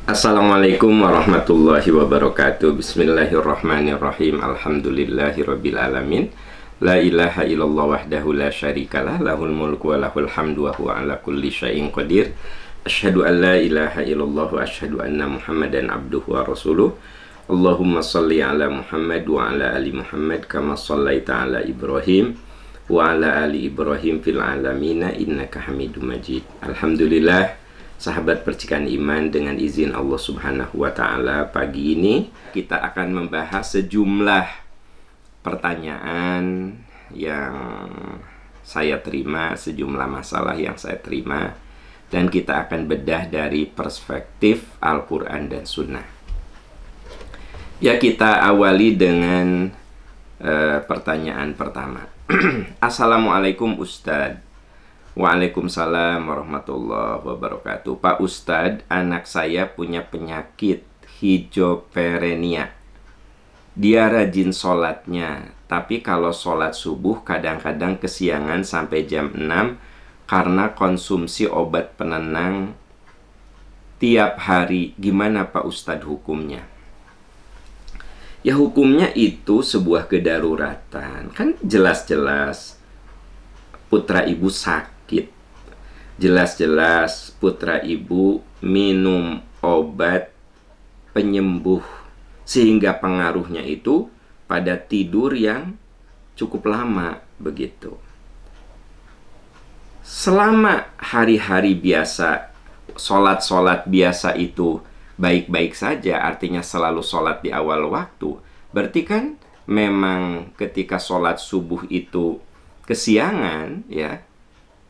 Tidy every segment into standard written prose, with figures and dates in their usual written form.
Assalamualaikum warahmatullahi wabarakatuh. Bismillahirrahmanirrahim. Alhamdulillahirabbil alamin. La ilaha illallah wahdahu la syarikalah, lahul mulku wa lahul hamdu wa huwa ala kulli syai'in qadir. Asyhadu an la ilaha illallah wa asyhadu anna Muhammadan abduhu wa rasuluh. Allahumma shalli ala Muhammad wa ala ali Muhammad kama shallaita ala Ibrahim wa ala ali Ibrahim fil alamin innaka Hamidum Majid. Alhamdulillah, sahabat percikan iman, dengan izin Allah Subhanahu wa Ta'ala, pagi ini kita akan membahas sejumlah pertanyaan yang saya terima, sejumlah masalah yang saya terima, dan kita akan bedah dari perspektif Al-Quran dan Sunnah. Ya, kita awali dengan pertanyaan pertama. Assalamualaikum Ustadz. Waalaikumsalam warahmatullahi wabarakatuh. Pak Ustadz, anak saya punya penyakit hidroperenia. Dia rajin sholatnya, tapi kalau sholat subuh kadang-kadang kesiangan sampai jam 6 karena konsumsi obat penenang tiap hari. Gimana Pak Ustadz hukumnya? Ya, hukumnya itu sebuah kedaruratan. Kan jelas-jelas putra ibu sakit, jelas-jelas putra ibu minum obat penyembuh, sehingga pengaruhnya itu pada tidur yang cukup lama begitu. Selama hari-hari biasa, sholat-sholat biasa itu baik-baik saja, artinya selalu sholat di awal waktu, berarti kan memang ketika sholat subuh itu kesiangan, ya,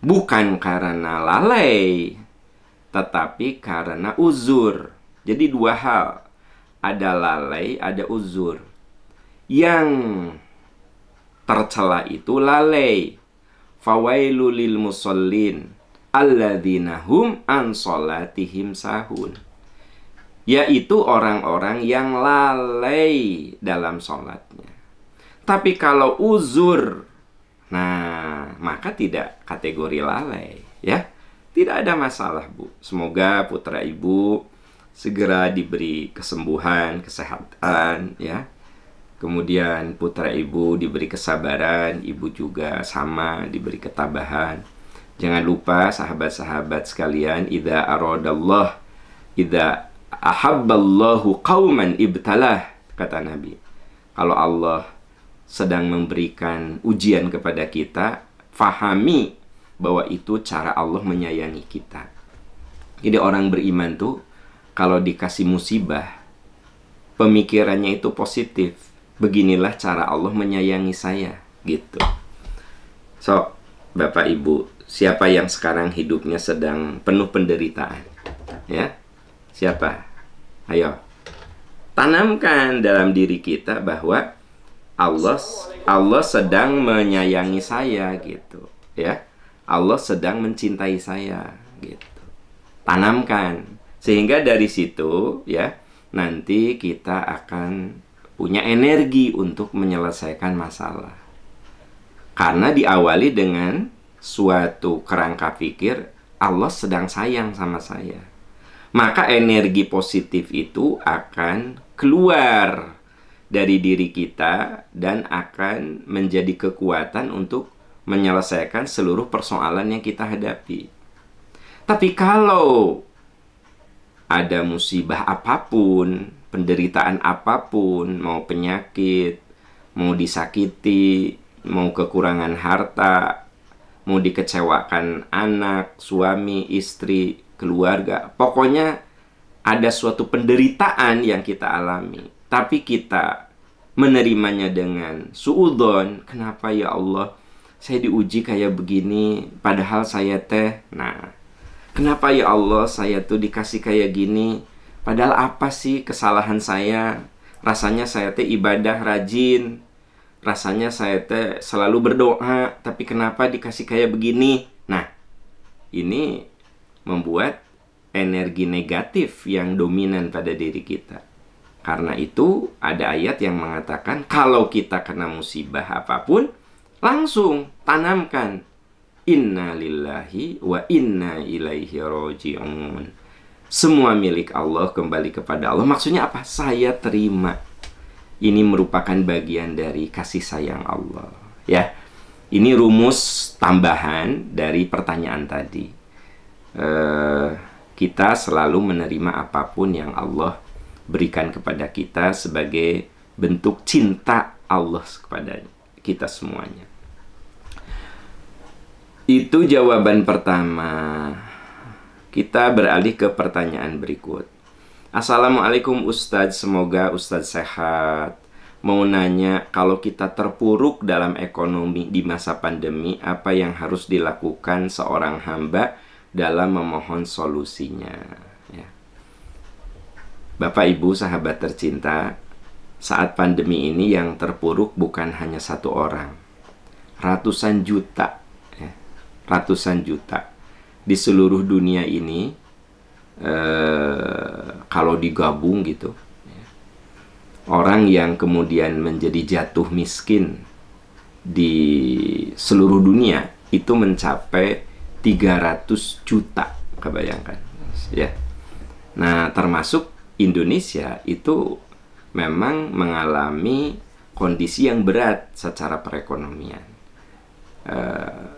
bukan karena lalai, tetapi karena uzur. Jadi dua hal, ada lalai, ada uzur. Yang tercela itu lalai. Fawailul lil musallin alladzina hum an sholatihim sahun, yaitu orang-orang yang lalai dalam sholatnya. Tapi kalau uzur, nah, maka tidak kategori lalai, ya. Tidak ada masalah, Bu. Semoga putra ibu segera diberi kesembuhan, kesehatan, ya. Kemudian putra ibu diberi kesabaran, ibu juga sama diberi ketabahan. Jangan lupa sahabat-sahabat sekalian, idza aradallah, idza ahabballahu qauman ibtalah, kata Nabi. Kalau Allah sedang memberikan ujian kepada kita, fahami bahwa itu cara Allah menyayangi kita. Jadi orang beriman tuh kalau dikasih musibah, pemikirannya itu positif. Beginilah cara Allah menyayangi saya, gitu. So, Bapak Ibu, siapa yang sekarang hidupnya sedang penuh penderitaan? Ya, siapa? Ayo, tanamkan dalam diri kita bahwa Allah sedang menyayangi saya, gitu, ya. Allah sedang mencintai saya, gitu. Tanamkan, sehingga dari situ, ya, nanti kita akan punya energi untuk menyelesaikan masalah. Karena diawali dengan suatu kerangka pikir, Allah sedang sayang sama saya. Maka energi positif itu akan keluar dari diri kita dan akan menjadi kekuatan untuk menyelesaikan seluruh persoalan yang kita hadapi. Tapi kalau ada musibah apapun, penderitaan apapun, mau penyakit, mau disakiti, mau kekurangan harta, mau dikecewakan anak, suami, istri, keluarga, pokoknya ada suatu penderitaan yang kita alami, tapi kita menerimanya dengan suudzon. Kenapa ya Allah, saya diuji kayak begini, padahal saya teh, nah, kenapa ya Allah saya tuh dikasih kayak gini, padahal apa sih kesalahan saya? Rasanya saya teh ibadah rajin, rasanya saya teh selalu berdoa, tapi kenapa dikasih kayak begini? Nah, ini membuat energi negatif yang dominan pada diri kita. Karena itu ada ayat yang mengatakan kalau kita kena musibah apapun, langsung tanamkan inna lillahi wa inna ilaihi roji'un. Semua milik Allah, kembali kepada Allah. Maksudnya apa? Saya terima. Ini merupakan bagian dari kasih sayang Allah. Ya, ini rumus tambahan dari pertanyaan tadi. Kita selalu menerima apapun yang Allah berikan kepada kita sebagai bentuk cinta Allah kepada kita semuanya. Itu jawaban pertama. Kita beralih ke pertanyaan berikut. Assalamualaikum Ustadz, semoga Ustadz sehat. Mau nanya, kalau kita terpuruk dalam ekonomi di masa pandemi, apa yang harus dilakukan seorang hamba dalam memohon solusinya? Ya. Bapak Ibu sahabat tercinta, saat pandemi ini yang terpuruk bukan hanya satu orang, ratusan juta, ya. Ratusan juta di seluruh dunia ini, kalau digabung gitu, ya, orang yang kemudian menjadi jatuh miskin di seluruh dunia itu mencapai 300 juta, kebayangkan, ya. Nah, termasuk Indonesia itu memang mengalami kondisi yang berat secara perekonomian.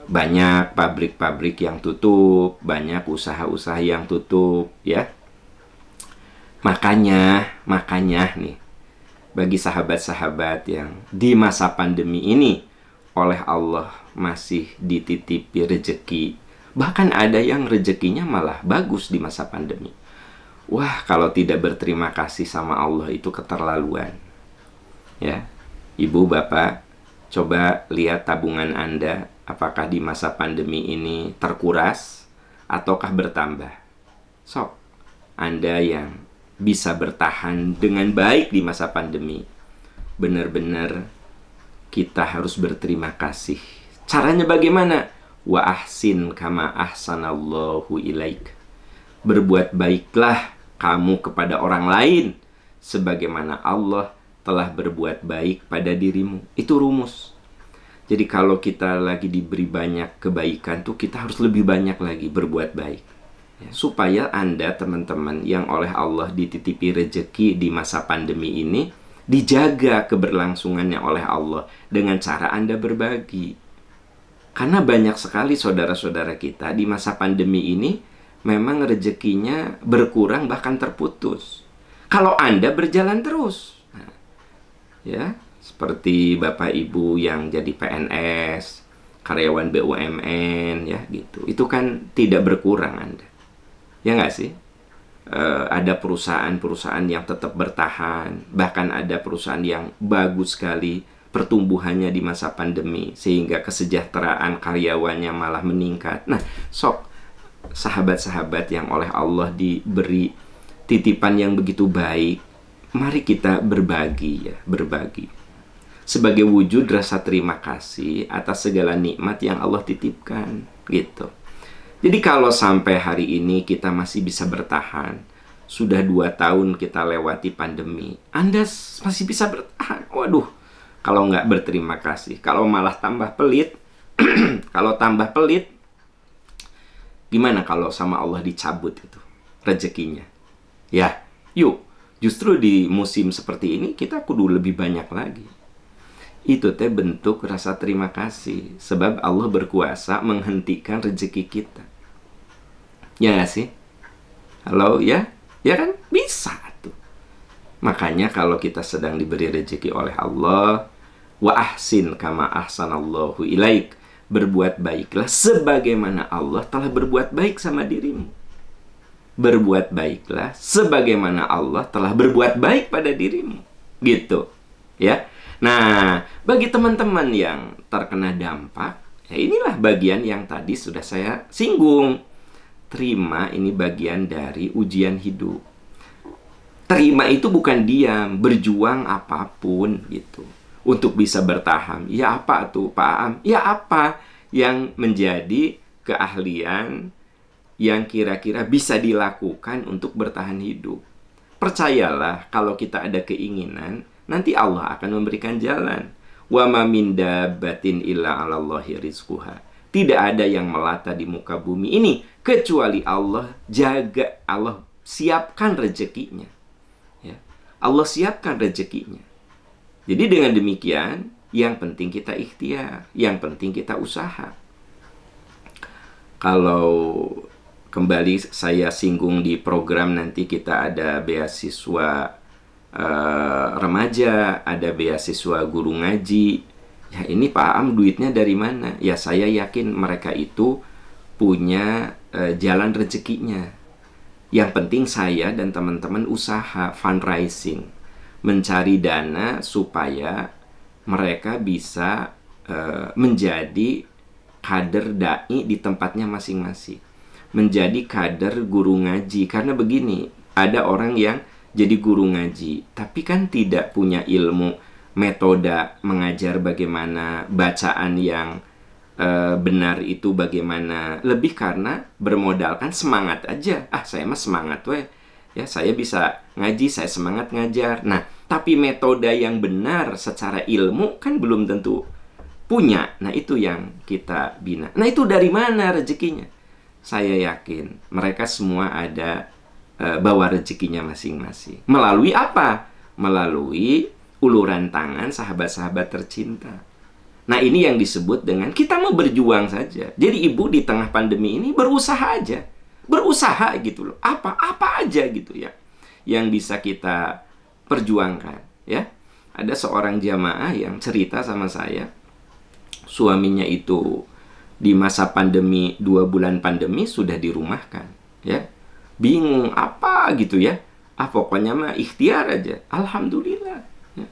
Banyak pabrik-pabrik yang tutup, banyak usaha-usaha yang tutup, ya. Makanya nih, bagi sahabat-sahabat yang di masa pandemi ini oleh Allah masih dititipi rejeki, bahkan ada yang rezekinya malah bagus di masa pandemi. Wah, kalau tidak berterima kasih sama Allah itu keterlaluan. Ya, Ibu, Bapak, coba lihat tabungan Anda, apakah di masa pandemi ini terkuras ataukah bertambah. Sok, Anda yang bisa bertahan dengan baik di masa pandemi, benar-benar kita harus berterima kasih. Caranya bagaimana? Wa ahsin kama ahsanallahu ilaik. Berbuat baiklah kamu kepada orang lain sebagaimana Allah telah berbuat baik pada dirimu. Itu rumus. Jadi kalau kita lagi diberi banyak kebaikan tuh, kita harus lebih banyak lagi berbuat baik, ya, supaya Anda, teman-teman, yang oleh Allah dititipi rejeki di masa pandemi ini, dijaga keberlangsungannya oleh Allah dengan cara Anda berbagi. Karena banyak sekali saudara-saudara kita di masa pandemi ini memang rezekinya berkurang, bahkan terputus. Kalau Anda berjalan terus, ya, seperti Bapak Ibu yang jadi PNS, karyawan BUMN, ya gitu. Itu kan tidak berkurang Anda. Ya nggak sih? Ada perusahaan-perusahaan yang tetap bertahan. Bahkan ada perusahaan yang bagus sekali pertumbuhannya di masa pandemi, sehingga kesejahteraan karyawannya malah meningkat. Nah, sok, sahabat-sahabat yang oleh Allah diberi titipan yang begitu baik, mari kita berbagi, ya, berbagi sebagai wujud rasa terima kasih atas segala nikmat yang Allah titipkan, gitu. Jadi kalau sampai hari ini kita masih bisa bertahan, sudah 2 tahun kita lewati pandemi, Anda masih bisa bertahan. Waduh, kalau nggak berterima kasih, kalau malah tambah pelit, kalau tambah pelit, gimana kalau sama Allah dicabut itu rezekinya? Ya, yuk. Justru di musim seperti ini kita kudu lebih banyak lagi. Itu teh bentuk rasa terima kasih, sebab Allah berkuasa menghentikan rezeki kita. Ya nggak sih? Halo, ya? Ya kan? Bisa tuh. Makanya kalau kita sedang diberi rezeki oleh Allah, wa ahsin kama ahsanallahu ilaik. Berbuat baiklah sebagaimana Allah telah berbuat baik sama dirimu. Berbuat baiklah sebagaimana Allah telah berbuat baik pada dirimu, gitu, ya. Nah, bagi teman-teman yang terkena dampak, ya inilah bagian yang tadi sudah saya singgung. Terima, ini bagian dari ujian hidup. Terima itu bukan diam, berjuang apapun gitu untuk bisa bertahan. Ya apa tuh Pak Am? Ya apa yang menjadi keahlian yang kira-kira bisa dilakukan untuk bertahan hidup. Percayalah, kalau kita ada keinginan, nanti Allah akan memberikan jalan. Wa ma min dabbatin illa 'alallahi rizquha. Tidak ada yang melata di muka bumi ini kecuali Allah jaga, Allah siapkan rezekinya. Ya. Allah siapkan rezekinya. Jadi dengan demikian, yang penting kita ikhtiar, yang penting kita usaha. Kalau kembali saya singgung di program nanti kita ada beasiswa remaja, ada beasiswa guru ngaji. Ya ini Pak Am duitnya dari mana? Ya saya yakin mereka itu punya jalan rezekinya. Yang penting saya dan teman-teman usaha fundraising, mencari dana supaya mereka bisa menjadi kader dai di tempatnya masing-masing, menjadi kader guru ngaji. Karena begini, ada orang yang jadi guru ngaji tapi kan tidak punya ilmu metode mengajar bagaimana bacaan yang benar itu bagaimana, lebih karena bermodalkan semangat aja. Saya mah semangat weh, ya saya bisa ngaji, saya semangat ngajar. Nah tapi metode yang benar secara ilmu kan belum tentu punya. Nah itu yang kita bina. Nah itu dari mana rezekinya? Saya yakin mereka semua ada bawa rezekinya masing-masing. Melalui apa? Melalui uluran tangan sahabat-sahabat tercinta. Nah ini yang disebut dengan kita mau berjuang saja. Jadi ibu di tengah pandemi ini berusaha aja. Berusaha gitu loh. Apa aja gitu ya yang bisa kita perjuangkan ya. Ada seorang jamaah yang cerita sama saya, suaminya itu di masa pandemi, 2 bulan pandemi sudah dirumahkan ya. Bingung apa gitu ya. Pokoknya mah ikhtiar aja. Alhamdulillah ya.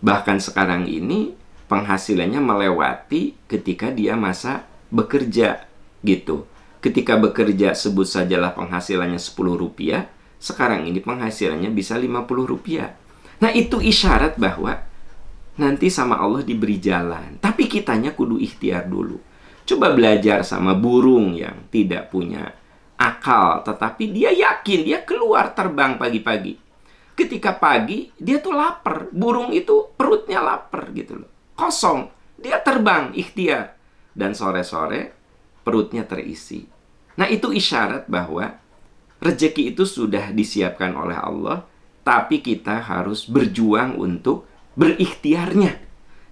Bahkan sekarang ini penghasilannya melewati ketika dia masa bekerja gitu. Ketika bekerja sebut sajalah penghasilannya 10 rupiah, sekarang ini penghasilannya bisa 50 rupiah. Nah itu isyarat bahwa nanti sama Allah diberi jalan. Tapi kitanya kudu ikhtiar dulu. Coba belajar sama burung yang tidak punya akal, tetapi dia yakin, dia keluar terbang pagi-pagi. Ketika pagi, dia tuh lapar. Burung itu perutnya lapar gitu loh. Kosong. Dia terbang, ikhtiar. Dan sore-sore, perutnya terisi. Nah itu isyarat bahwa rezeki itu sudah disiapkan oleh Allah, tapi kita harus berjuang untuk berikhtiarnya.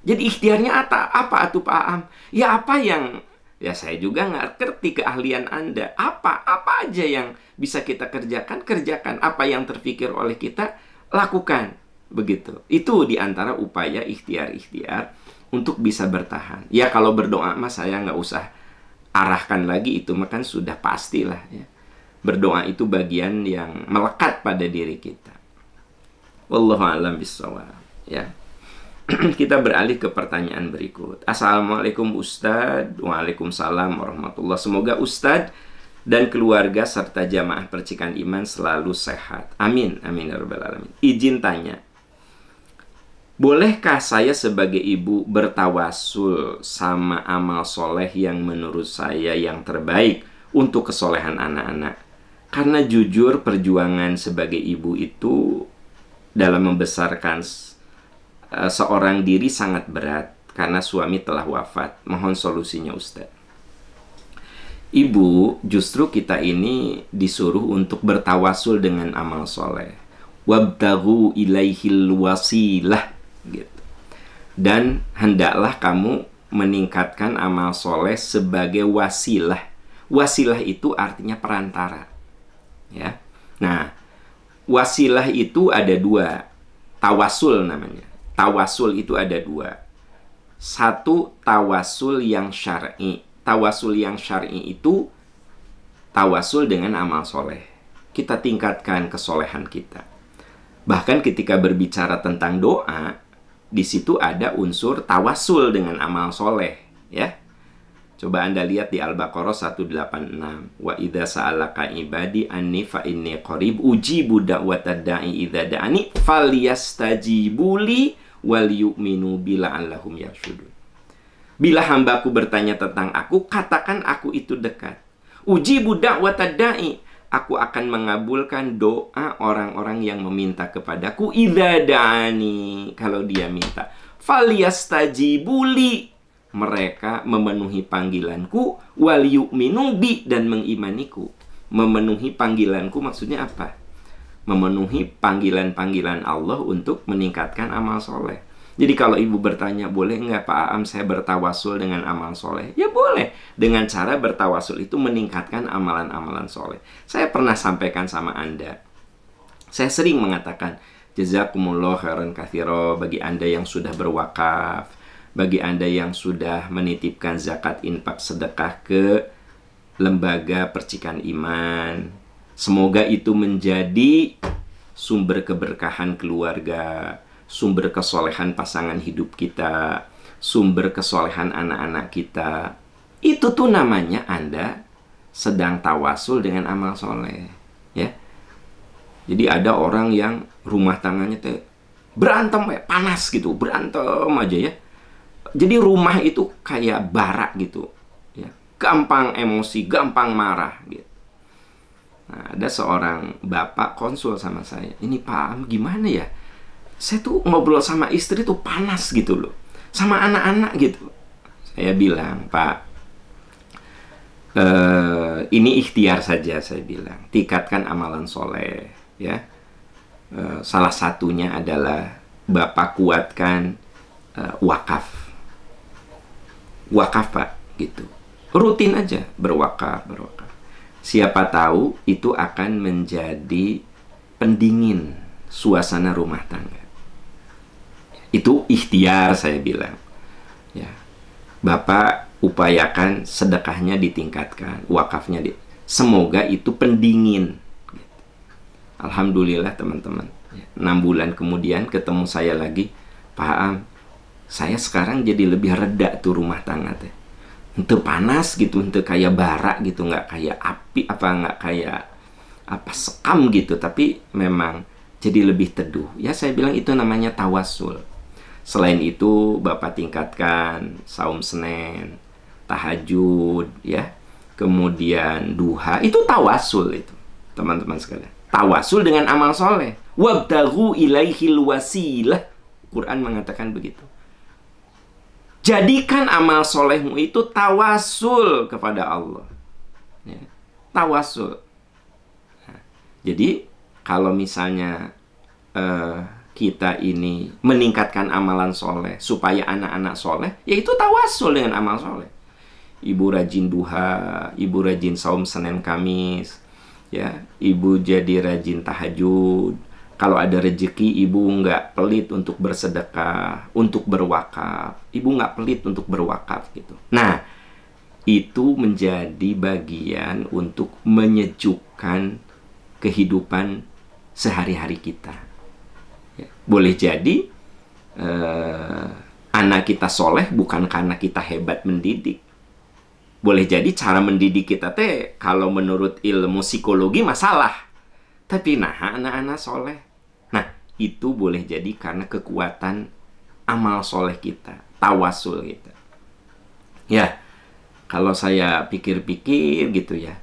Jadi ikhtiarnya apa tuh Pak Am? Ya apa yang, ya saya juga nggak ngerti keahlian Anda. Apa aja yang bisa kita kerjakan, kerjakan. Apa yang terpikir oleh kita, lakukan. Begitu. Itu diantara upaya ikhtiar-ikhtiar untuk bisa bertahan. Ya kalau berdoa mah saya nggak usah arahkan lagi, itu mah kan sudah pastilah ya. Berdoa itu bagian yang melekat pada diri kita. Wallahu a'lam bishawab ya. Kita beralih ke pertanyaan berikut. Assalamualaikum Ustadz. Waalaikumsalam warahmatullah. Semoga Ustadz dan keluarga serta jamaah percikan iman selalu sehat. Amin. Amin ya rabbal alamin. Izin tanya, bolehkah saya sebagai ibu bertawasul sama amal soleh yang menurut saya yang terbaik untuk kesolehan anak-anak? Karena jujur perjuangan sebagai ibu itu dalam membesarkan seorang diri sangat berat karena suami telah wafat. Mohon solusinya Ustaz. Ibu, justru kita ini disuruh untuk bertawasul dengan amal soleh. Wabtaghu ilaihil wasilah gitu. Dan hendaklah kamu meningkatkan amal soleh sebagai wasilah. Wasilah itu artinya perantara ya. Nah wasilah itu ada 2. Tawasul namanya. Tawasul itu ada 2. Satu, tawasul yang syar'i. Tawasul yang syar'i itu tawasul dengan amal soleh. Kita tingkatkan kesolehan kita. Bahkan ketika berbicara tentang doa, di situ ada unsur tawasul dengan amal soleh ya. Coba Anda lihat di Al-Baqarah 186. Wa idza sa'alaka ibadi anni fa inni qarib ujibu da'watad da'i idza da'ani falyastajibu li wal yu'minu bi la'allahum yarshudun. Bila hambaku bertanya tentang aku, katakan aku itu dekat. Ujibu da'watad da'i, aku akan mengabulkan doa orang-orang yang meminta kepadaku idza da'ani, kalau dia minta. Falyastajibu li, mereka memenuhi panggilanku, wal yu'minu bi, dan mengimaniku. Memenuhi panggilanku maksudnya apa? Memenuhi panggilan-panggilan Allah untuk meningkatkan amal soleh. Jadi kalau ibu bertanya, boleh nggak Pak Aam saya bertawasul dengan amal soleh? Ya boleh. Dengan cara bertawasul itu meningkatkan amalan-amalan soleh. Saya pernah sampaikan sama Anda. Saya sering mengatakan, jazakumullah khairan katsira bagi Anda yang sudah berwakaf, bagi Anda yang sudah menitipkan zakat, infak, sedekah ke lembaga percikan iman. Semoga itu menjadi sumber keberkahan keluarga, sumber kesolehan pasangan hidup kita, sumber kesolehan anak-anak kita. Itu tuh namanya Anda sedang tawasul dengan amal soleh, ya. Jadi ada orang yang rumah tangganya teh berantem ya, panas gitu, berantem aja ya. Jadi rumah itu kayak bara gitu, ya. Gampang emosi, gampang marah gitu. Nah, ada seorang bapak konsul sama saya, ini Pak, gimana ya? Saya tuh ngobrol sama istri tuh panas gitu loh, sama anak-anak gitu. Saya bilang, Pak, ini ikhtiar saja, saya bilang. Tingkatkan amalan soleh, ya. Salah satunya adalah Bapak kuatkan wakaf. Wakaf, Pak, gitu. Rutin aja berwakaf. Siapa tahu itu akan menjadi pendingin suasana rumah tangga. Itu ikhtiar, saya bilang. Ya. Bapak upayakan sedekahnya ditingkatkan, wakafnya semoga itu pendingin. Alhamdulillah teman-teman. 6 bulan kemudian ketemu saya lagi, Pak Am, saya sekarang jadi lebih reda tuh rumah tangga teh. Ente panas gitu, ente kayak bara gitu, nggak kayak api, nggak kayak sekam gitu, tapi memang jadi lebih teduh. Ya saya bilang itu namanya tawasul. Selain itu Bapak tingkatkan saum Senin, tahajud, ya, kemudian duha, itu tawasul itu, teman-teman sekalian. Tawasul dengan amal soleh. Wabtaghu ilaihil wasilah. Quran mengatakan begitu. Jadikan amal solehmu itu tawasul kepada Allah. Ya, tawasul. Nah, jadi kalau misalnya kita ini meningkatkan amalan soleh supaya anak-anak soleh, yaitu tawasul dengan amal soleh. Ibu rajin duha, ibu rajin saum Senin Kamis, ya, ibu jadi rajin tahajud. Kalau ada rezeki, ibu nggak pelit untuk bersedekah, untuk berwakaf. Ibu nggak pelit untuk berwakaf gitu. Nah, itu menjadi bagian untuk menyejukkan kehidupan sehari-hari kita. Ya, boleh jadi anak kita soleh bukan karena kita hebat mendidik. Boleh jadi cara mendidik kita teh kalau menurut ilmu psikologi masalah. Tapi nah anak-anak soleh, nah itu boleh jadi karena kekuatan amal soleh kita, tawasul kita. Ya, kalau saya pikir-pikir gitu ya,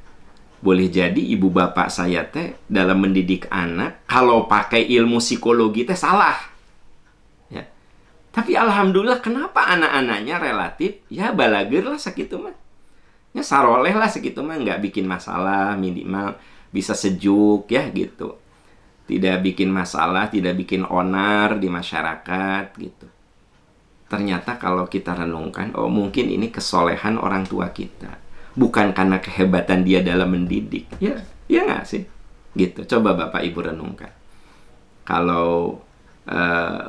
boleh jadi ibu bapak saya teh dalam mendidik anak kalau pakai ilmu psikologi teh salah. Ya. Tapi alhamdulillah kenapa anak-anaknya relatif ya balager lah segitu mah. Ya saroleh lah segitu mah, nggak bikin masalah, minimal bisa sejuk ya gitu. Tidak bikin masalah, tidak bikin onar di masyarakat gitu. Ternyata kalau kita renungkan, oh mungkin ini kesolehan orang tua kita. Bukan karena kehebatan dia dalam mendidik. Ya nggak sih? Gitu. Coba Bapak Ibu renungkan. Kalau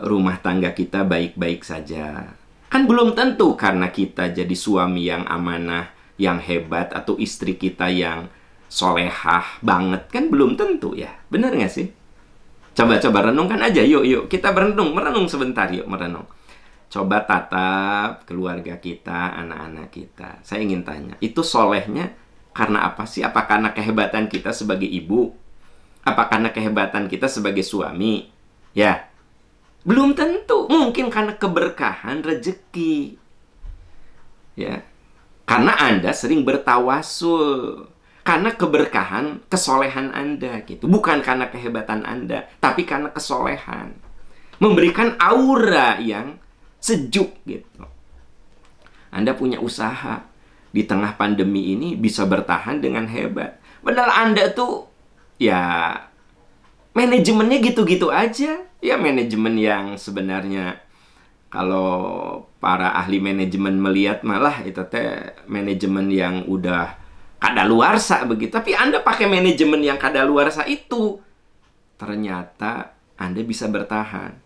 rumah tangga kita baik-baik saja, kan belum tentu karena kita jadi suami yang amanah, yang hebat, atau istri kita yang solehah banget, kan belum tentu ya. Bener nggak sih? Coba renungkan aja. Yuk kita merenung sebentar, yuk merenung. Coba tatap keluarga kita, anak-anak kita. Saya ingin tanya, itu solehnya karena apa sih? Apa karena kehebatan kita sebagai ibu? Apa karena kehebatan kita sebagai suami? Ya, belum tentu. Mungkin karena keberkahan rezeki. Ya, karena Anda sering bertawasul. Karena keberkahan, kesolehan Anda gitu. Bukan karena kehebatan Anda, tapi karena kesolehan. Memberikan aura yang sejuk gitu. Anda punya usaha di tengah pandemi ini bisa bertahan dengan hebat. Padahal Anda tuh ya manajemennya gitu-gitu aja. Ya manajemen yang sebenarnya kalau para ahli manajemen melihat malah itu teh manajemen yang udah kadaluarsa begitu. Tapi Anda pakai manajemen yang kadaluarsa itu, ternyata Anda bisa bertahan.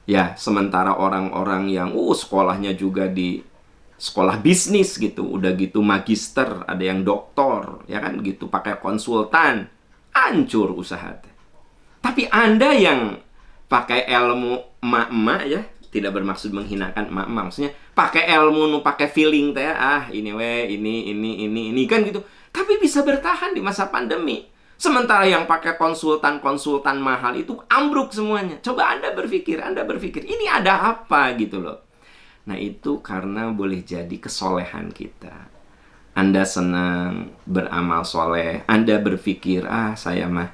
Ya, sementara orang-orang yang sekolahnya juga di sekolah bisnis gitu, udah gitu magister, ada yang doktor, ya kan gitu, pakai konsultan, hancur usaha teh. Tapi Anda yang pakai ilmu emak-emak ya, tidak bermaksud menghinakan emak-emak, maksudnya pakai ilmu nu pakai feeling teh, ini ini kan gitu. Tapi bisa bertahan di masa pandemi. Sementara yang pakai konsultan mahal itu ambruk semuanya. Coba Anda berpikir, ini ada apa gitu loh. Nah itu karena boleh jadi kesolehan kita. Anda senang beramal soleh, Anda berpikir, saya mah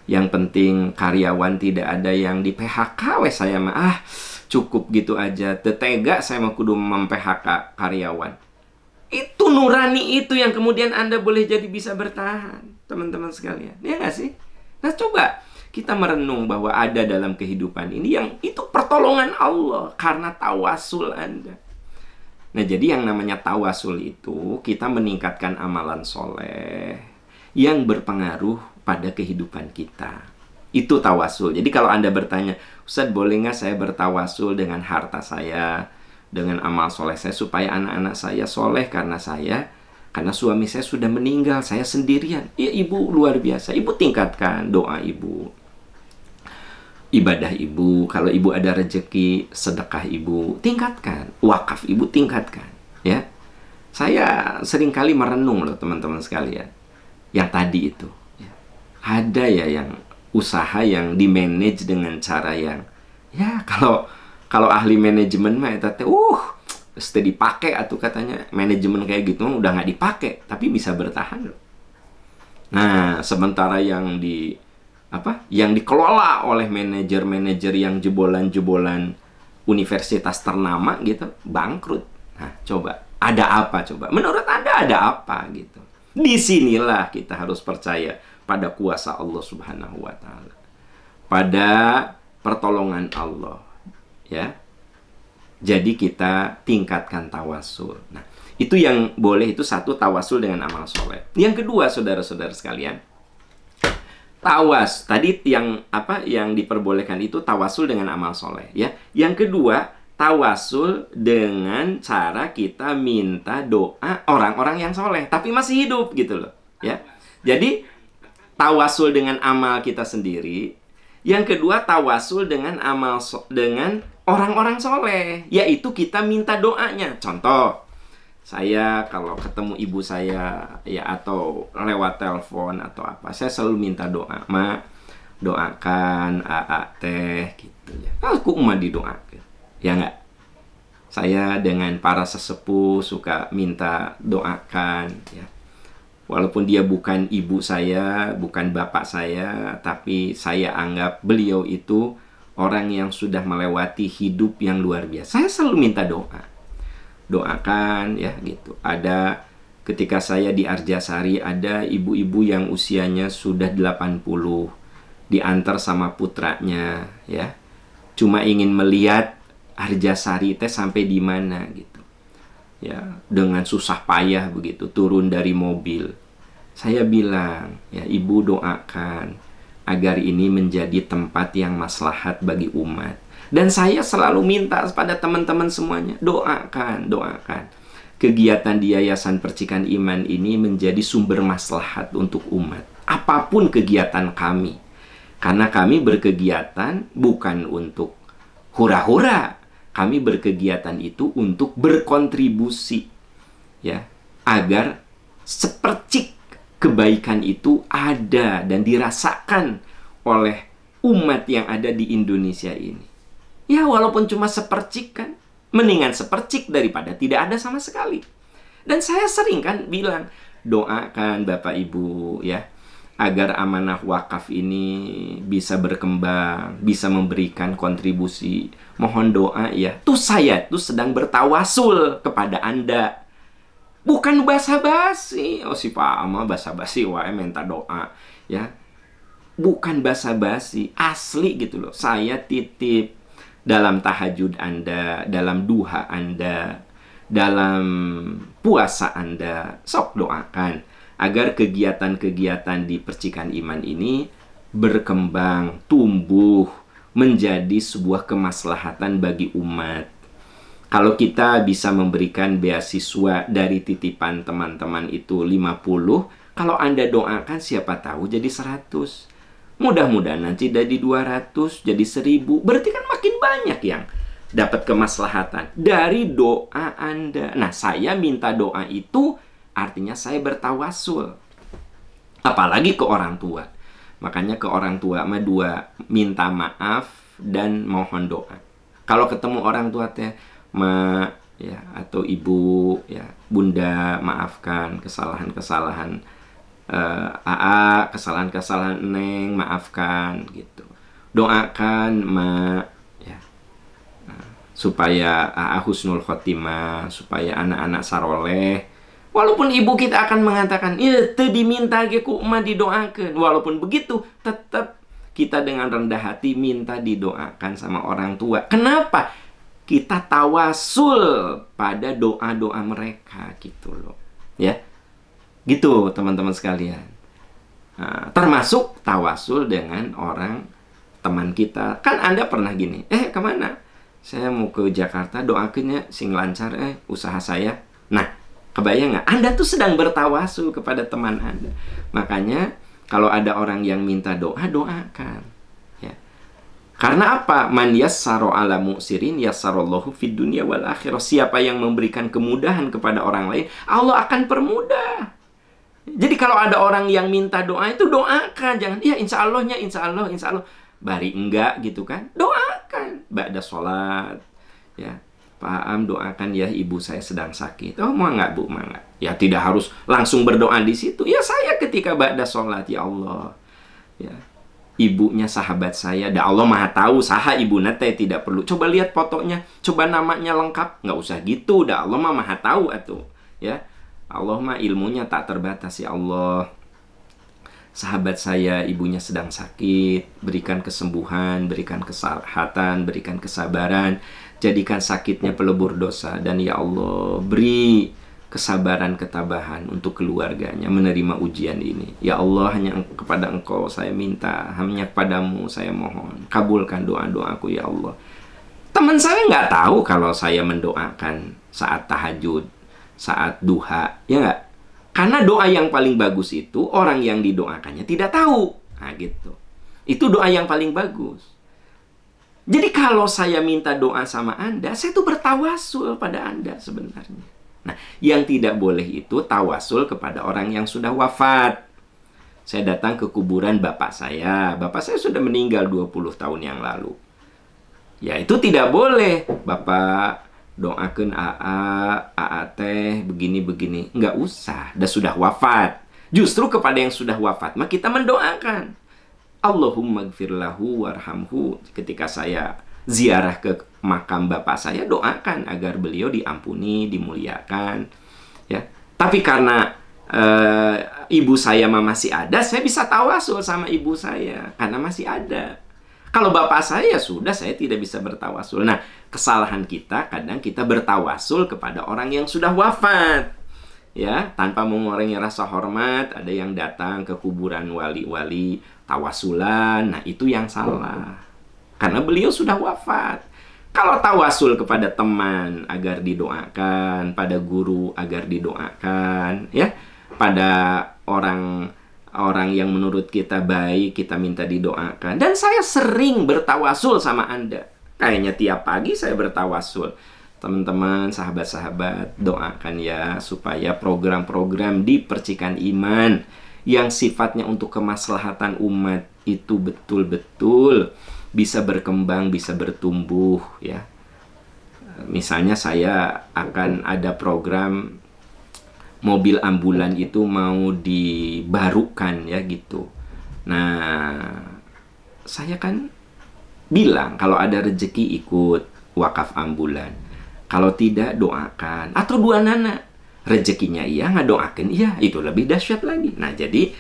yang penting karyawan tidak ada yang di PHK, saya mah cukup gitu aja. Tetega saya mau kudu mem-PHK karyawan. Itu nurani itu yang kemudian Anda boleh jadi bisa bertahan, teman-teman sekalian. Ya nggak sih? Nah coba kita merenung bahwa ada dalam kehidupan ini yang itu pertolongan Allah karena tawasul Anda. Nah jadi yang namanya tawasul itu kita meningkatkan amalan soleh yang berpengaruh pada kehidupan kita. Itu tawasul. Jadi kalau Anda bertanya, Ustaz boleh nggak saya bertawasul dengan harta saya, dengan amal soleh saya supaya anak-anak saya soleh karena suami saya sudah meninggal, saya sendirian. Ya ibu luar biasa, ibu tingkatkan doa ibu, ibadah ibu, kalau ibu ada rezeki, sedekah ibu, tingkatkan, wakaf ibu tingkatkan, ya. Saya seringkali merenung loh teman-teman sekalian, yang tadi itu, ya. Ada ya yang usaha yang di-manage dengan cara yang, ya kalau ahli manajemen mah itu mesti dipakai atau katanya manajemen kayak gitu udah nggak dipakai, tapi bisa bertahan loh. Nah, sementara yang dikelola oleh manajer-manajer yang jebolan-jebolan universitas ternama gitu, bangkrut. Nah, coba ada apa coba? Menurut Anda ada apa gitu? Disinilah kita harus percaya pada kuasa Allah Subhanahu wa Ta'ala, pada pertolongan Allah, ya. Jadi kita tingkatkan tawasul. Nah, itu yang boleh, itu satu, tawasul dengan amal soleh. Yang kedua, saudara-saudara sekalian, tadi yang diperbolehkan itu tawasul dengan amal soleh, ya. Yang kedua, tawasul dengan cara kita minta doa orang-orang yang soleh tapi masih hidup gitu loh, ya. Jadi tawasul dengan amal kita sendiri. Yang kedua, tawasul dengan dengan orang-orang soleh, yaitu kita minta doanya. Contoh, saya kalau ketemu ibu saya ya atau lewat telepon atau apa, saya selalu minta doa, Mak, doakan teh gitu ya. Aku mah didoakan. Ya enggak? Saya dengan para sesepuh suka minta doakan ya. Walaupun dia bukan ibu saya, bukan bapak saya, tapi saya anggap beliau itu orang yang sudah melewati hidup yang luar biasa. Saya selalu minta doa. Doakan ya gitu. Ada ketika saya di Arjasari, ada ibu-ibu yang usianya sudah 80, diantar sama putranya ya. Cuma ingin melihat Arjasari teh sampai di mana gitu. Ya, dengan susah payah begitu turun dari mobil. Saya bilang, ya ibu doakan agar ini menjadi tempat yang maslahat bagi umat. Dan saya selalu minta pada teman-teman semuanya, doakan. Kegiatan di Yayasan Percikan Iman ini menjadi sumber maslahat untuk umat. Apapun kegiatan kami. Karena kami berkegiatan bukan untuk hura-hura. Kami berkegiatan itu untuk berkontribusi, ya, agar sepercik kebaikan itu ada dan dirasakan oleh umat yang ada di Indonesia ini. Ya, walaupun cuma sepercik kan, mendingan sepercik daripada tidak ada sama sekali. Dan saya sering kan bilang, doakan Bapak Ibu ya, agar amanah wakaf ini bisa berkembang, bisa memberikan kontribusi. Mohon doa ya. Tuh saya tuh sedang bertawasul kepada Anda. Bukan basa-basi. Oh si Pak Ama basa-basi wae minta doa, ya. Bukan basa-basi, asli gitu loh. Saya titip dalam tahajud Anda, dalam duha Anda, dalam puasa Anda, sok doakan agar kegiatan-kegiatan di percikan iman ini berkembang, tumbuh, menjadi sebuah kemaslahatan bagi umat. Kalau kita bisa memberikan beasiswa dari titipan teman-teman itu 50, kalau Anda doakan siapa tahu jadi 100. Mudah-mudahan nanti dari 200 jadi 1000. Berarti kan makin banyak yang dapat kemaslahatan dari doa Anda. Nah, saya minta doa itu artinya saya bertawasul. Apalagi ke orang tua. Makanya ke orang tua mah dua, minta maaf dan mohon doa. Kalau ketemu orang tua teh, ma ya atau ibu ya, bunda maafkan kesalahan-kesalahan AA, kesalahan-kesalahan Neng, maafkan gitu. Doakan ma ya, supaya AA husnul khotimah, supaya anak-anak saroleh. Walaupun ibu kita akan mengatakan, itu diminta ge ku emak didoakan. Walaupun begitu, tetap kita dengan rendah hati minta didoakan sama orang tua. Kenapa? Kita tawasul pada doa-doa mereka gitu loh. Ya. Gitu teman-teman sekalian. Nah, termasuk tawasul dengan orang teman kita. Kan Anda pernah gini, kemana? Saya mau ke Jakarta, doakannya sing lancar usaha saya. Nah, kebayang nggak? Anda tuh sedang bertawasul kepada teman Anda. Makanya kalau ada orang yang minta doa, doakan. Ya. Karena apa? Man yassaro ala mu'sirin yassarallahu fid dunya wal akhirah. Siapa yang memberikan kemudahan kepada orang lain, Allah akan permudah. Jadi kalau ada orang yang minta doa itu doakan, jangan ya insya Allahnya insya Allah bari enggak gitu kan, doakan ba'da sholat ya, Pak Am doakan ya ibu saya sedang sakit. Oh mau nggak Bu, mau nggak? Ya tidak harus langsung berdoa di situ. Ya saya ketika ba'da sholat, ya Allah ya ibunya sahabat saya, dah Allah maha tahu saha ibu nate, tidak perlu coba lihat fotonya, coba namanya lengkap, nggak usah gitu, dah Allah maha tahu atuh ya. Allah mah ilmunya tak terbatas ya Allah. Sahabat saya ibunya sedang sakit, berikan kesembuhan, berikan kesehatan, berikan kesabaran, jadikan sakitnya pelebur dosa, dan ya Allah beri kesabaran ketabahan untuk keluarganya menerima ujian ini. Ya Allah, hanya kepada Engkau saya minta, hanya kepadamu saya mohon, kabulkan doa-doaku ya Allah. Teman saya nggak tahu kalau saya mendoakan saat tahajud, saat duha, ya nggak? Karena doa yang paling bagus itu orang yang didoakannya tidak tahu. Nah gitu. Itu doa yang paling bagus. Jadi kalau saya minta doa sama Anda, saya tuh bertawasul pada Anda sebenarnya. Nah, yang tidak boleh itu tawasul kepada orang yang sudah wafat. Saya datang ke kuburan bapak saya. Bapak saya sudah meninggal 20 tahun yang lalu. Ya itu tidak boleh. Bapak doakan AA teh begini-begini. Nggak usah, sudah wafat. Justru kepada yang sudah wafat mah kita mendoakan. Allahumma gfirlahu warhamhu. Ketika saya ziarah ke makam bapak saya, doakan agar beliau diampuni, dimuliakan. Ya. Tapi karena ibu saya masih ada, saya bisa tawasul sama ibu saya karena masih ada. Kalau bapak saya sudah, saya tidak bisa bertawasul. Nah, kesalahan kita kadang kita bertawasul kepada orang yang sudah wafat. Ya, tanpa mengurangi rasa hormat, ada yang datang ke kuburan wali-wali tawasulan. Nah, itu yang salah. Karena beliau sudah wafat. Kalau tawasul kepada teman agar didoakan, pada guru agar didoakan, ya, pada orang yang menurut kita baik, kita minta didoakan. Dan saya sering bertawasul sama Anda. Kayaknya tiap pagi saya bertawasul. Teman-teman, sahabat-sahabat, doakan ya supaya program-program di percikan iman yang sifatnya untuk kemaslahatan umat itu betul-betul bisa berkembang, bisa bertumbuh ya. Misalnya saya akan ada program mobil ambulan itu mau dibarukan ya gitu. Nah, saya kan bilang kalau ada rezeki ikut wakaf ambulan. Kalau tidak doakan. Atau dua nana. rezekinya iya, ngadoakeun iya, itu lebih dahsyat lagi. Nah, jadi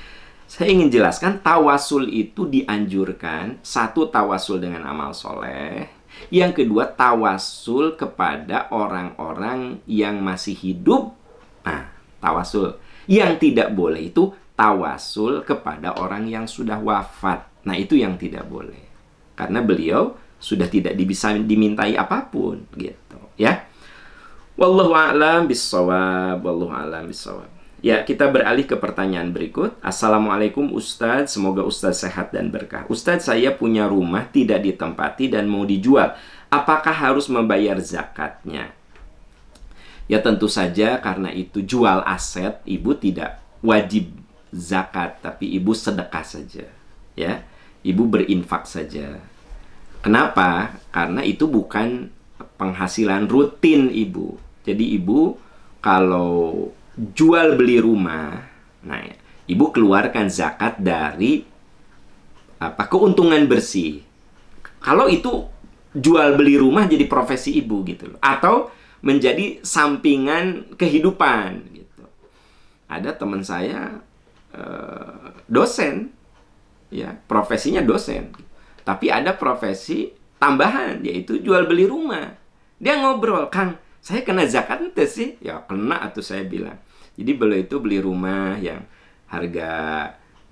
saya ingin jelaskan tawasul itu dianjurkan. Satu, tawasul dengan amal soleh. Yang kedua, tawasul kepada orang-orang yang masih hidup. Nah, tawasul. Yang tidak boleh itu tawasul kepada orang yang sudah wafat. Nah, itu yang tidak boleh. Karena beliau sudah tidak bisa dimintai apapun gitu, ya. Wallahu a'lam bissawab, wallahu a'lam bissawab. Ya, kita beralih ke pertanyaan berikut. Assalamualaikum Ustadz, semoga Ustadz sehat dan berkah. Ustadz, saya punya rumah tidak ditempati dan mau dijual. Apakah harus membayar zakatnya? Ya, tentu saja karena itu jual aset, ibu tidak wajib zakat, tapi ibu sedekah saja, ya. Ibu berinfak saja. Kenapa? Karena itu bukan penghasilan rutin ibu. Jadi ibu kalau jual beli rumah, nah ibu keluarkan zakat dari keuntungan bersih. Kalau itu jual beli rumah jadi profesi ibu gitu loh, atau menjadi sampingan kehidupan gitu. Ada teman saya dosen, ya, profesinya dosen. Tapi ada profesi tambahan, yaitu jual beli rumah. Dia ngobrol, Kang, saya kena zakat ente sih? Ya kena atuh, saya bilang. Jadi beliau itu beli rumah yang harga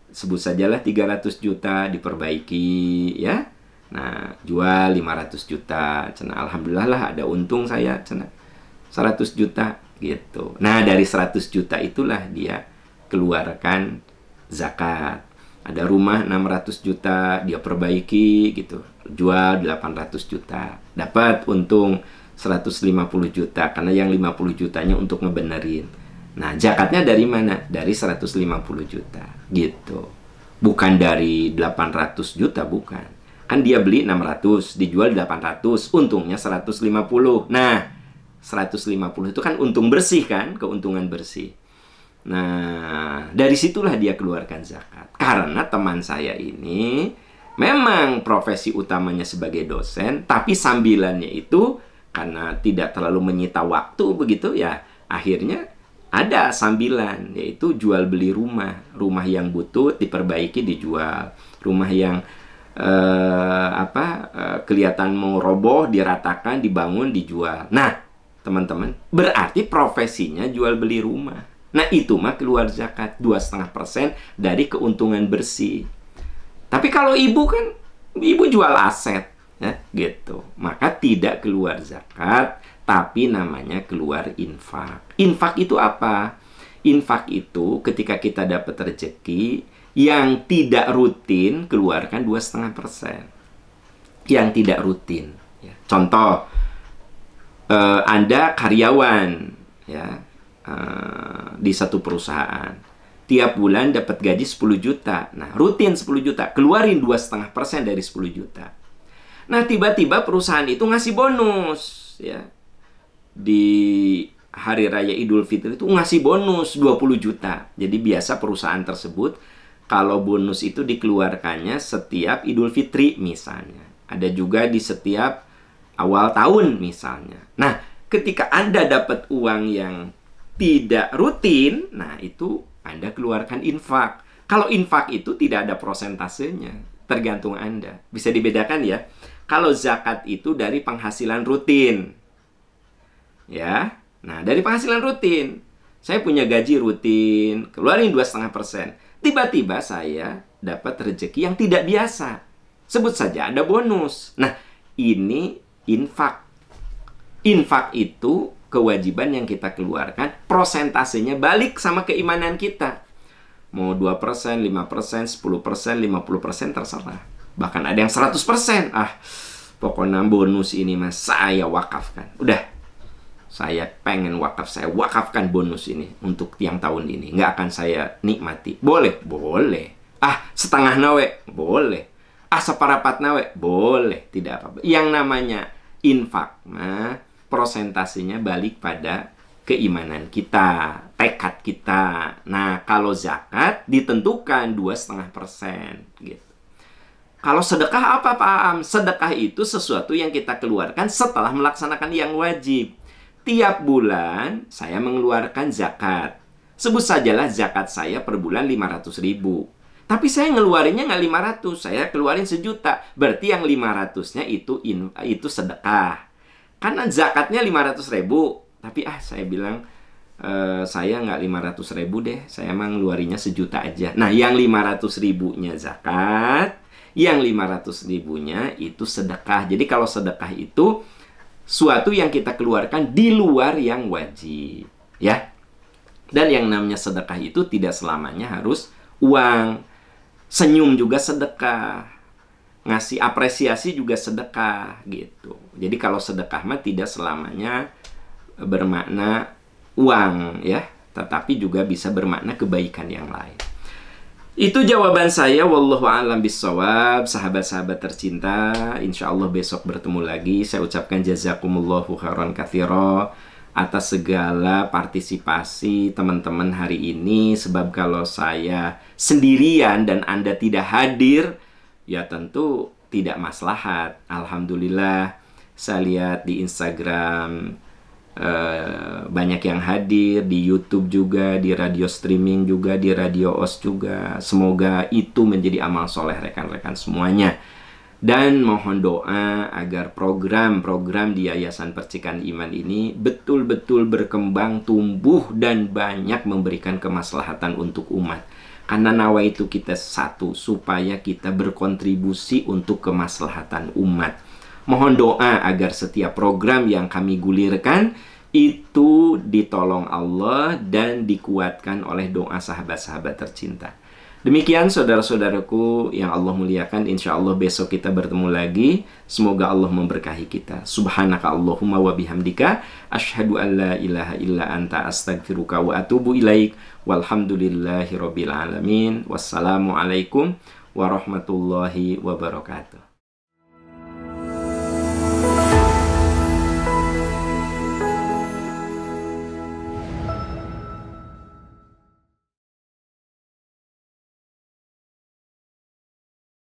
sebut sajalah 300 juta diperbaiki, ya. Nah, jual 500 juta. Cenah, alhamdulillah lah ada untung saya, cenah. 100 juta gitu. Nah, dari 100 juta itulah dia keluarkan zakat. Ada rumah 600 juta, dia perbaiki gitu. Jual 800 juta. Dapat untung 150 juta. Karena yang 50 jutanya untuk ngebenerin. Nah, zakatnya dari mana? Dari 150 juta. Gitu. Bukan dari 800 juta, bukan. Kan dia beli 600, dijual 800. Untungnya 150. Nah, 150 itu kan untung bersih kan? Keuntungan bersih. Nah, dari situlah dia keluarkan zakat. Karena teman saya ini memang profesi utamanya sebagai dosen, tapi sambilannya itu karena tidak terlalu menyita waktu begitu ya, akhirnya ada sambilan, yaitu jual beli rumah. Rumah yang butut diperbaiki dijual. Rumah yang kelihatan mau roboh diratakan, dibangun, dijual. Nah, teman-teman, berarti profesinya jual beli rumah. Nah, itu mah keluar zakat 2,5% dari keuntungan bersih. Tapi kalau ibu kan, ibu jual aset, ya, gitu. Maka tidak keluar zakat, tapi namanya keluar infak. Infak itu apa? Infak itu ketika kita dapat rezeki yang tidak rutin, keluarkan 2,5%. Yang tidak rutin. Ya. Contoh, Anda karyawan, ya. Di satu perusahaan, tiap bulan dapat gaji 10 juta. Nah, rutin 10 juta, keluarin 2,5% dari 10 juta. Nah, tiba-tiba perusahaan itu ngasih bonus, ya. Di hari raya Idul Fitri itu ngasih bonus 20 juta. Jadi biasa perusahaan tersebut kalau bonus itu dikeluarkannya setiap Idul Fitri misalnya. Ada juga di setiap awal tahun misalnya. Nah, ketika Anda dapat uang yang tidak rutin, nah itu Anda keluarkan infak. Kalau infak itu tidak ada prosentasenya, tergantung Anda. Bisa dibedakan ya. Kalau zakat itu dari penghasilan rutin. Ya. Nah, dari penghasilan rutin. Saya punya gaji rutin, keluarin 2,5%. Tiba-tiba saya dapat rezeki yang tidak biasa. Sebut saja ada bonus. Nah, ini infak. Infak itu kewajiban yang kita keluarkan, prosentasenya balik sama keimanan kita. Mau 2%, 5%, 10%, 50% terserah. Bahkan ada yang 100%. Pokoknya bonus ini mas saya wakafkan. Udah, saya pengen wakaf, saya wakafkan bonus ini untuk yang tahun ini. Nggak akan saya nikmati. Boleh? Boleh. Setengah nawe? Boleh. Separapat nawe? Boleh. Tidak apa-apa. Yang namanya infak, prosentasenya balik pada keimanan kita, tekad kita. Nah, kalau zakat ditentukan 2,5%, gitu. Kalau sedekah apa, Pak Am? Sedekah itu sesuatu yang kita keluarkan setelah melaksanakan yang wajib. tiap bulan saya mengeluarkan zakat. Sebut sajalah zakat saya per bulan 500.000. Tapi saya ngeluarinnya nggak 500, saya keluarin 1.000.000. Berarti yang 500-nya itu sedekah. Karena zakatnya 500.000, tapi saya bilang saya nggak 500.000 deh, saya emang ngeluarinnya 1.000.000 aja. Nah, yang 500.000-nya zakat, yang 500.000-nya itu sedekah. Jadi kalau sedekah itu suatu yang kita keluarkan di luar yang wajib, ya. Dan yang namanya sedekah itu tidak selamanya harus uang. Senyum juga sedekah. Ngasih apresiasi juga sedekah, gitu. Jadi kalau sedekah mah tidak selamanya bermakna uang, ya, tetapi juga bisa bermakna kebaikan yang lain. Itu jawaban saya, wallahu a'lam bissawab. Sahabat-sahabat tercinta, insya Allah besok bertemu lagi. Saya ucapkan jazakumullahu khairan katsira atas segala partisipasi teman-teman hari ini. Sebab kalau saya sendirian dan Anda tidak hadir, ya tentu tidak maslahat. Alhamdulillah, saya lihat di Instagram banyak yang hadir, di YouTube juga, di radio streaming juga, di Radio OS juga. Semoga itu menjadi amal soleh rekan-rekan semuanya. Dan mohon doa agar program-program di Yayasan Percikan Iman ini betul-betul berkembang, tumbuh, dan banyak memberikan kemaslahatan untuk umat. Karena nawaitu kita satu, supaya kita berkontribusi untuk kemaslahatan umat. Mohon doa agar setiap program yang kami gulirkan itu ditolong Allah dan dikuatkan oleh doa sahabat-sahabat tercinta. Demikian saudara-saudaraku yang Allah muliakan, insya Allah besok kita bertemu lagi. Semoga Allah memberkahi kita. Subhanaka Allahumma wa bihamdika, asyhadu an la ilaha illa anta, astaghfiruka wa atubu ilaik. Walhamdulillahi rabbil alamin. Wassalamualaikum warahmatullahi wabarakatuh.